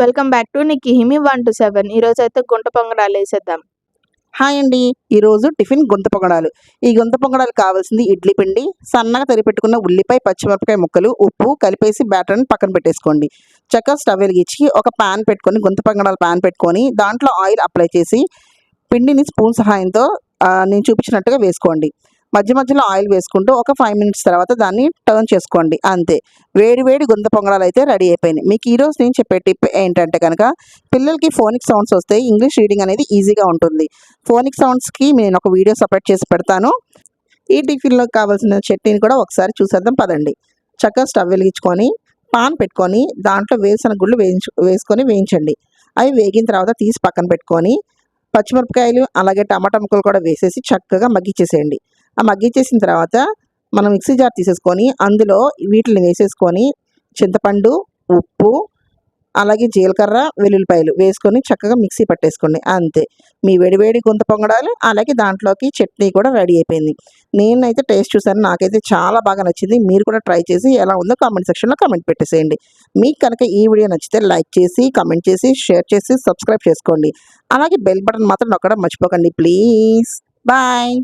Welcome back to నిక్కీ హిమి 1-7. ఈరోజైతే గుంట పొంగడాలు వేసేద్దాం. హాయ్ అండి. ఈరోజు టిఫిన్ గుంత పొంగడాలు. ఈ గుంత పొంగడాలు కావాల్సింది ఇడ్లీ పిండి, సన్నగా తరిపెట్టుకున్న ఉల్లిపాయ, పచ్చిమిరపకాయ ముక్కలు, ఉప్పు కలిపేసి బ్యాటర్ని పక్కన పెట్టేసుకోండి. చక్కగా స్టవ్ వెలిగించి ఒక ప్యాన్ పెట్టుకొని, గుంత పొంగడాల ప్యాన్ పెట్టుకొని దాంట్లో ఆయిల్ అప్లై చేసి పిండిని స్పూన్ సహాయంతో నేను చూపించినట్టుగా వేసుకోండి. మధ్య మధ్యలో ఆయిల్ వేసుకుంటూ ఒక 5 మినిట్స్ తర్వాత దాన్ని టర్న్ చేసుకోండి. అంతే, వేడి వేడి గుంత పొంగడాలు అయితే రెడీ అయిపోయినాయి. మీకు ఈరోజు నేను చెప్పే టిప్ ఏంటంటే కనుక, పిల్లలకి ఫోనిక్ సౌండ్స్ వస్తే ఇంగ్లీష్ రీడింగ్ అనేది ఈజీగా ఉంటుంది. ఫోనిక్ సౌండ్స్కి నేను ఒక వీడియో సపరేట్ చేసి పెడతాను. ఈ టిఫిన్లో కావాల్సిన చట్నీని కూడా ఒకసారి చూసేద్దాం పదండి. చక్కగా స్టవ్ వెలిగించుకొని పాన్ పెట్టుకొని దాంట్లో వేసిన గుళ్ళు వేసుకొని వేయించండి. అవి వేగిన తర్వాత తీసి పక్కన పెట్టుకొని పచ్చిమిరపకాయలు అలాగే టమాటా ముక్కలు కూడా వేసేసి చక్కగా మగ్గిచ్చేసేయండి. ఆ మగ్గిచ్చేసిన తర్వాత మనం మిక్సీ జార్ తీసేసుకొని అందులో వీటిని వేసేసుకొని చింతపండు, ఉప్పు అలాగే జీలకర్ర, వెల్లుల్లిపాయలు వేసుకొని చక్కగా మిక్సీ పట్టేసుకోండి. అంతే, మీ వేడివేడి గుంత పొంగడాలు అలాగే దాంట్లోకి చట్నీ కూడా రెడీ అయిపోయింది. నేనైతే టేస్ట్ చూసాను, నాకైతే చాలా బాగా నచ్చింది. మీరు కూడా ట్రై చేసి ఎలా ఉందో కామెంట్ సెక్షన్లో కామెంట్ పెట్టేసేయండి. మీకు కనుక ఈ వీడియో నచ్చితే లైక్ చేసి, కామెంట్ చేసి, షేర్ చేసి, సబ్స్క్రైబ్ చేసుకోండి. అలాగే బెల్ బటన్ మాత్రం నొక్కడం మర్చిపోకండి ప్లీజ్. బాయ్.